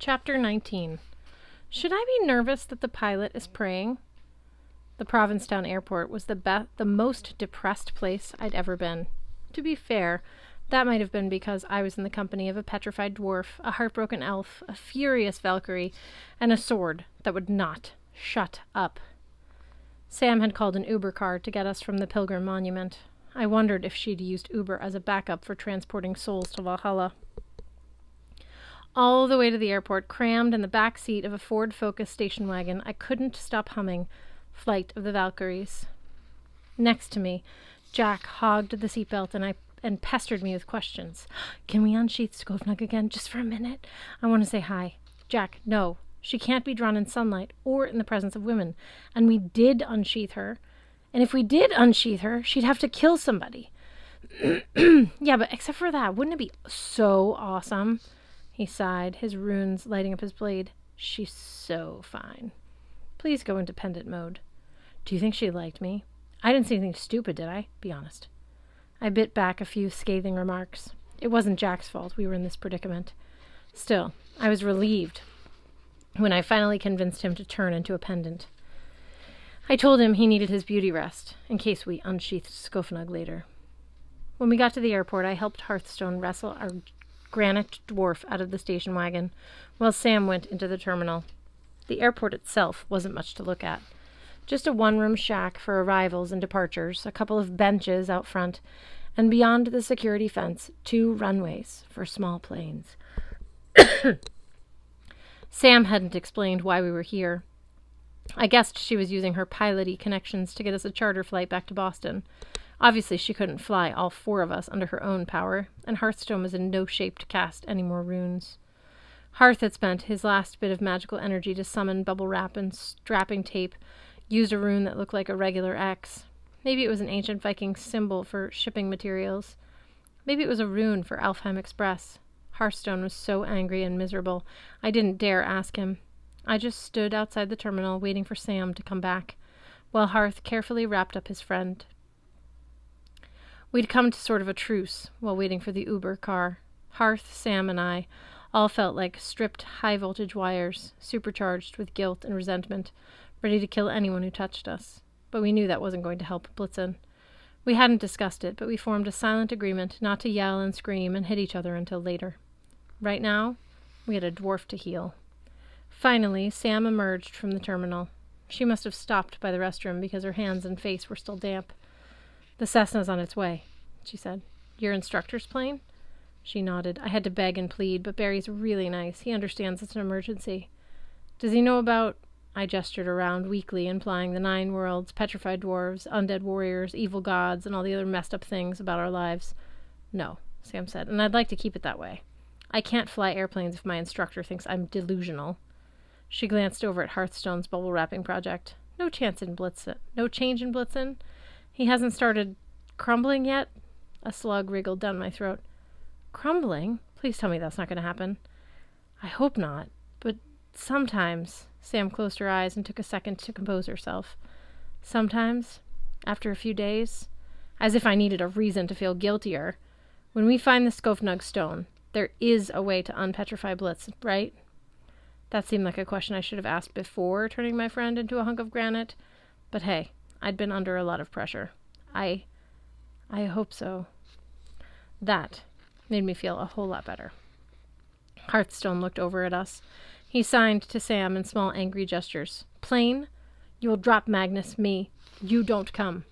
Chapter 19. Should I be nervous that the pilot is praying? The Provincetown airport was the most depressed place I'd ever been. To be fair, that might have been because I was in the company of a petrified dwarf, a heartbroken elf, a furious Valkyrie, and a sword that would not shut up. Sam had called an Uber car to get us from the Pilgrim Monument. I wondered if she'd used Uber as a backup for transporting souls to Valhalla. All the way to the airport, crammed in the back seat of a Ford Focus station wagon, I couldn't stop humming Flight of the Valkyries. Next to me, Jack hogged the seatbelt and pestered me with questions. Can we unsheath Skovnug again, just for a minute? I want to say hi. Jack, no. She can't be drawn in sunlight or in the presence of women. And we did unsheath her. And if we did unsheath her, she'd have to kill somebody. Yeah, but except for that, wouldn't it be so awesome? He sighed, his runes lighting up his blade. She's so fine. Please go into pendant mode. Do you think she liked me? I didn't say anything stupid, did I? Be honest. I bit back a few scathing remarks. It wasn't Jack's fault we were in this predicament. Still, I was relieved when I finally convinced him to turn into a pendant. I told him he needed his beauty rest, in case we unsheathed Skofnug later. When we got to the airport, I helped Hearthstone wrestle our granite dwarf out of the station wagon, while Sam went into the terminal. The airport itself wasn't much to look at. Just a one-room shack for arrivals and departures, a couple of benches out front, and beyond the security fence, 2 runways for small planes. Sam hadn't explained why we were here. I guessed she was using her pilot-y connections to get us a charter flight back to Boston. Obviously, she couldn't fly all 4 of us under her own power, and Hearthstone was in no shape to cast any more runes. Hearth had spent his last bit of magical energy to summon bubble wrap and strapping tape, used a rune that looked like a regular X. Maybe it was an ancient Viking symbol for shipping materials. Maybe it was a rune for Alfheim Express. Hearthstone was so angry and miserable, I didn't dare ask him. I just stood outside the terminal waiting for Sam to come back, while Hearth carefully wrapped up his friend. We'd come to sort of a truce while waiting for the Uber car. Hearth, Sam, and I all felt like stripped high-voltage wires, supercharged with guilt and resentment, ready to kill anyone who touched us. But we knew that wasn't going to help Blitzen. We hadn't discussed it, but we formed a silent agreement not to yell and scream and hit each other until later. Right now, we had a dwarf to heal. Finally, Sam emerged from the terminal. She must have stopped by the restroom because her hands and face were still damp. The Cessna's on its way, she said. Your instructor's plane? She nodded. I had to beg and plead, but Barry's really nice. He understands it's an emergency. Does he know about... I gestured around weakly, implying the 9 worlds, petrified dwarves, undead warriors, evil gods, and all the other messed up things about our lives. No, Sam said, and I'd like to keep it that way. I can't fly airplanes if my instructor thinks I'm delusional. She glanced over at Hearthstone's bubble wrapping project. No change in Blitzen? He hasn't started crumbling yet? A slug wriggled down my throat. Crumbling? Please tell me that's not going to happen. I hope not, but sometimes... Sam closed her eyes and took a second to compose herself. Sometimes, after a few days, as if I needed a reason to feel guiltier, when we find the Skofnug stone, there is a way to unpetrify Blitz, right? That seemed like a question I should have asked before turning my friend into a hunk of granite, but hey, I'd been under a lot of pressure. I hope so. That made me feel a whole lot better. Hearthstone looked over at us. He signed to Sam in small, angry gestures. Plane, you will drop Magnus, me. You don't come.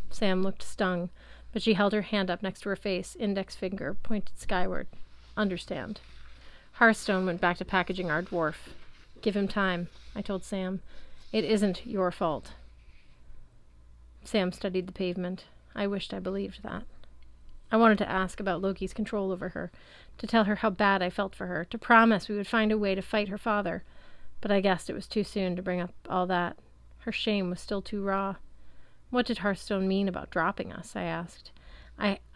Sam looked stung, but she held her hand up next to her face, index finger pointed skyward. Understand. Hearthstone went back to packaging our dwarf. Give him time, I told Sam. It isn't your fault. Sam studied the pavement. I wished I believed that. I wanted to ask about Loki's control over her, to tell her how bad I felt for her, to promise we would find a way to fight her father, but I guessed it was too soon to bring up all that. Her shame was still too raw. What did Hearthstone mean about dropping us? I asked.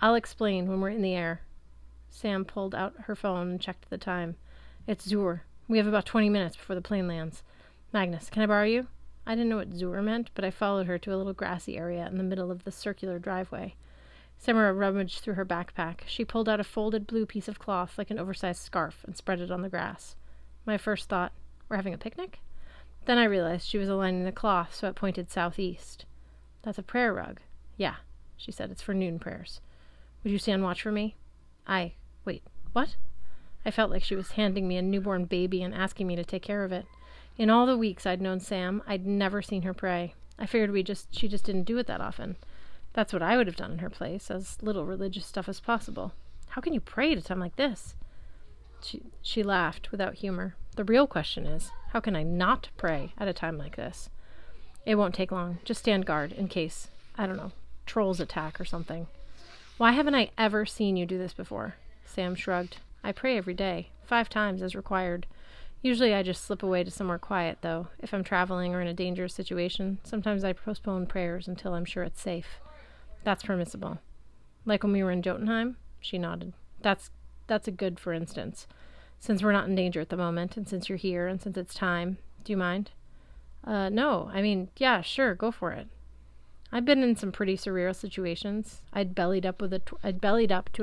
I'll explain when we're in the air. Sam pulled out her phone and checked the time. It's Zur. We have about 20 minutes before the plane lands. Magnus, can I borrow you? I didn't know what Zur meant, but I followed her to a little grassy area in the middle of the circular driveway. Samara rummaged through her backpack. She pulled out a folded blue piece of cloth like an oversized scarf and spread it on the grass. My first thought, we're having a picnic? Then I realized she was aligning the cloth so it pointed southeast. That's a prayer rug. Yeah, she said, it's for noon prayers. Would you stand watch for me? Wait, what? I felt like she was handing me a newborn baby and asking me to take care of it. In all the weeks I'd known Sam, I'd never seen her pray. I figured she just didn't do it that often. That's what I would have done in her place, as little religious stuff as possible. How can you pray at a time like this? She laughed without humor. The real question is, how can I not pray at a time like this? It won't take long. Just stand guard in case, I don't know, trolls attack or something. Why haven't I ever seen you do this before? Sam shrugged. I pray every day, 5 times as required. Usually I just slip away to somewhere quiet, though. If I'm traveling or in a dangerous situation, sometimes I postpone prayers until I'm sure it's safe. That's permissible. Like when we were in Jotunheim? She nodded. That's a good for instance. Since we're not in danger at the moment, and since you're here, and since it's time, do you mind? No. I mean, yeah, sure, go for it. I've been in some pretty surreal situations. I'd bellied up to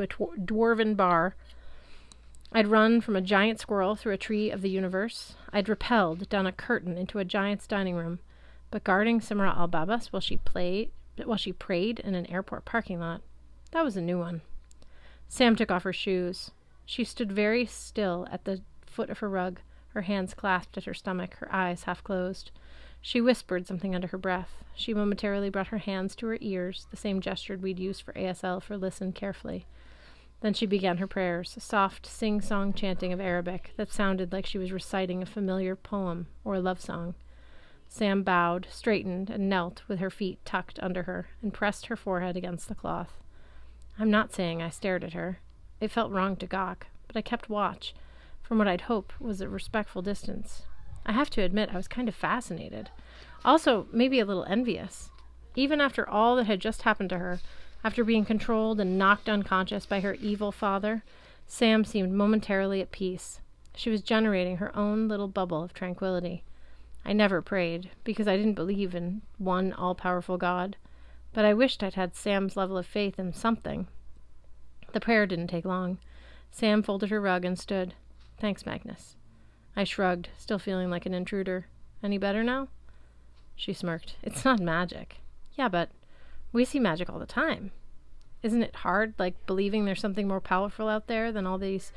a dwarven bar. I'd run from a giant squirrel through a tree of the universe. I'd rappelled down a curtain into a giant's dining room. But guarding Simra al-Babas while she prayed in an airport parking lot, that was a new one. Sam took off her shoes. She stood very still at the foot of her rug, her hands clasped at her stomach, her eyes half closed. She whispered something under her breath. She momentarily brought her hands to her ears, the same gesture we'd used for ASL for listen carefully. Then she began her prayers, a soft, sing-song chanting of Arabic that sounded like she was reciting a familiar poem or a love song. Sam bowed, straightened, and knelt with her feet tucked under her and pressed her forehead against the cloth. I'm not saying I stared at her. It felt wrong to gawk, but I kept watch, from what I'd hope was a respectful distance. I have to admit I was kind of fascinated. Also, maybe a little envious. Even after all that had just happened to her, after being controlled and knocked unconscious by her evil father, Sam seemed momentarily at peace. She was generating her own little bubble of tranquility. I never prayed, because I didn't believe in one all-powerful God, but I wished I'd had Sam's level of faith in something. The prayer didn't take long. Sam folded her rug and stood. Thanks, Magnus. I shrugged, still feeling like an intruder. Any better now? She smirked. It's not magic. Yeah, but we see magic all the time. Isn't it hard, like believing there's something more powerful out there than all these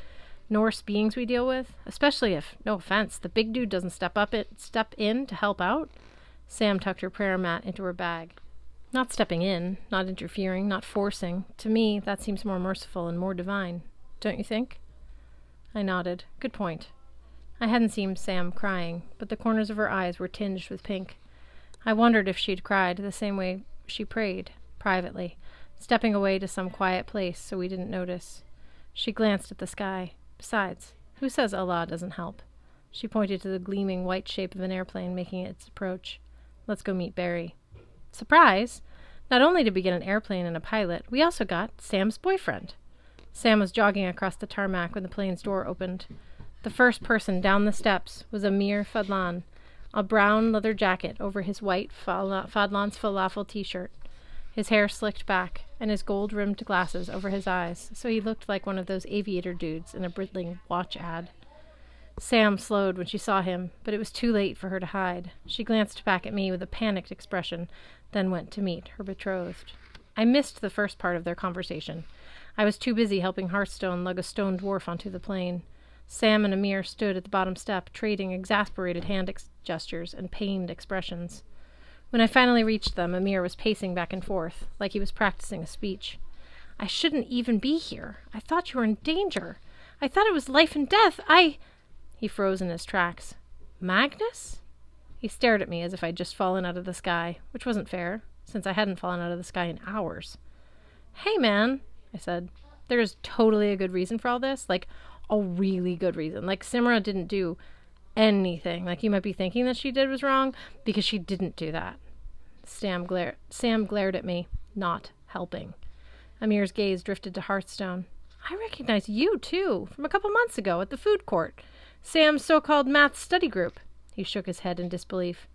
Norse beings we deal with? Especially if, no offense, the big dude doesn't step in to help out? Sam tucked her prayer mat into her bag. Not stepping in, not interfering, not forcing. To me, that seems more merciful and more divine. Don't you think? I nodded. Good point. I hadn't seen Sam crying, but the corners of her eyes were tinged with pink. I wondered if she'd cried the same way she prayed, privately, stepping away to some quiet place so we didn't notice. She glanced at the sky. Besides, who says Allah doesn't help? She pointed to the gleaming white shape of an airplane making its approach. Let's go meet Barry. Surprise! Not only did we get an airplane and a pilot, we also got Sam's boyfriend. Sam was jogging across the tarmac when the plane's door opened. The first person down the steps was Amir Fadlan, a brown leather jacket over his white Fadlan's falafel t-shirt, his hair slicked back, and his gold-rimmed glasses over his eyes, so he looked like one of those aviator dudes in a Breitling watch ad. Sam slowed when she saw him, but it was too late for her to hide. She glanced back at me with a panicked expression, then went to meet her betrothed. I missed the first part of their conversation. I was too busy helping Hearthstone lug a stone dwarf onto the plane. Sam and Amir stood at the bottom step, trading exasperated hand gestures and pained expressions. When I finally reached them, Amir was pacing back and forth, like he was practicing a speech. I shouldn't even be here. I thought you were in danger. I thought it was life and death. He froze in his tracks. Magnus? He stared at me as if I'd just fallen out of the sky, which wasn't fair, since I hadn't fallen out of the sky in hours. Hey, man, I said. There is totally a good reason for all this, like a really good reason. Like Simra didn't do anything like you might be thinking that she did was wrong, because she didn't do that. Sam glared at me, not helping. Amir's gaze drifted to Hearthstone. I recognize you, too, from a couple months ago at the food court. Sam's so-called math study group. He shook his head in disbelief.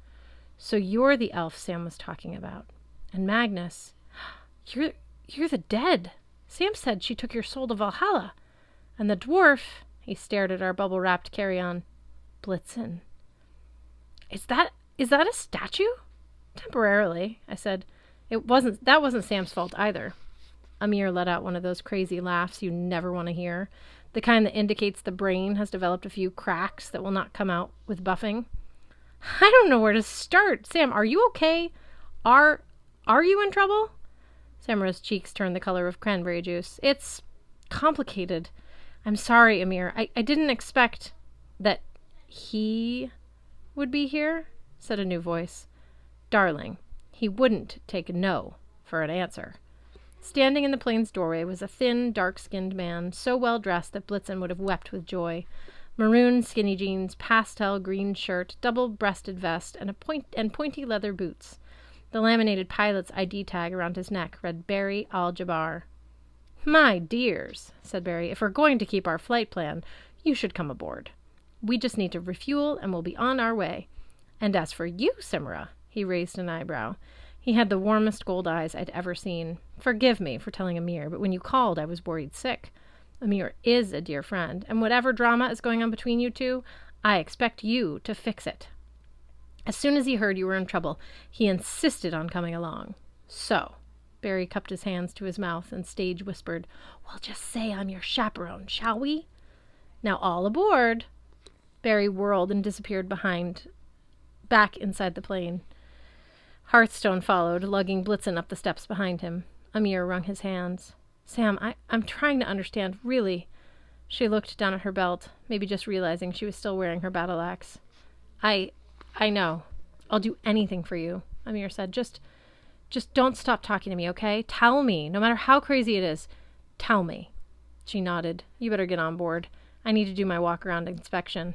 So you're the elf Sam was talking about. And Magnus, you're the dead. Sam said she took your soul to Valhalla. And the dwarf, he stared at our bubble-wrapped carry-on. Blitzen. Is that a statue? Temporarily, I said. That wasn't Sam's fault either. Amir let out one of those crazy laughs you never want to hear, the kind that indicates the brain has developed a few cracks that will not come out with buffing. I don't know where to start. Sam, are you okay? Are you in trouble? Samara's cheeks turned the color of cranberry juice. It's complicated. I'm sorry, Amir. I didn't expect that he would be here, said a new voice. Darling, he wouldn't take no for an answer. Standing in the plane's doorway was a thin, dark-skinned man, so well-dressed that Blitzen would have wept with joy. Maroon skinny jeans, pastel green shirt, double-breasted vest, and pointy leather boots. The laminated pilot's ID tag around his neck read Barry Al-Jabbar. My dears, said Barry, if we're going to keep our flight plan, you should come aboard. We just need to refuel and we'll be on our way. And as for you, Samara, he raised an eyebrow. He had the warmest gold eyes I'd ever seen. Forgive me for telling Amir, but when you called, I was worried sick. Amir is a dear friend, and whatever drama is going on between you two, I expect you to fix it. As soon as he heard you were in trouble, he insisted on coming along. So, Barry cupped his hands to his mouth and stage whispered, we'll just say I'm your chaperone, shall we? Now all aboard. Barry whirled and disappeared back inside the plane. Hearthstone followed, lugging Blitzen up the steps behind him. Amir wrung his hands. Sam, I'm trying to understand, really. She looked down at her belt, maybe just realizing she was still wearing her battle axe. I know. I'll do anything for you, Amir said. Just don't stop talking to me, okay? Tell me, no matter how crazy it is. Tell me. She nodded. You better get on board. I need to do my walk-around inspection.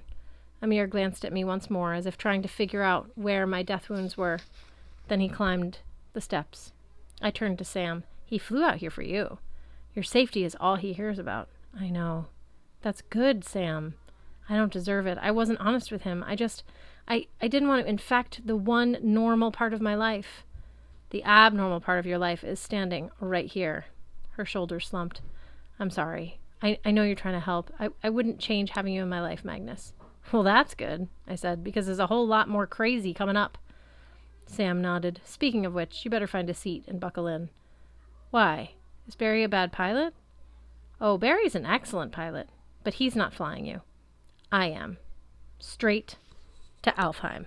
Amir glanced at me once more, as if trying to figure out where my death wounds were. Then he climbed the steps. I turned to Sam. He flew out here for you. Your safety is all he hears about. I know. That's good, Sam. I don't deserve it. I wasn't honest with him. I didn't want to infect the one normal part of my life. The abnormal part of your life is standing right here. Her shoulders slumped. I'm sorry. I know you're trying to help. I wouldn't change having you in my life, Magnus. Well, that's good, I said, because there's a whole lot more crazy coming up. Sam nodded. Speaking of which, you better find a seat and buckle in. Why? Is Barry a bad pilot? Oh, Barry's an excellent pilot, but he's not flying you. I am. Straight to Alfheim.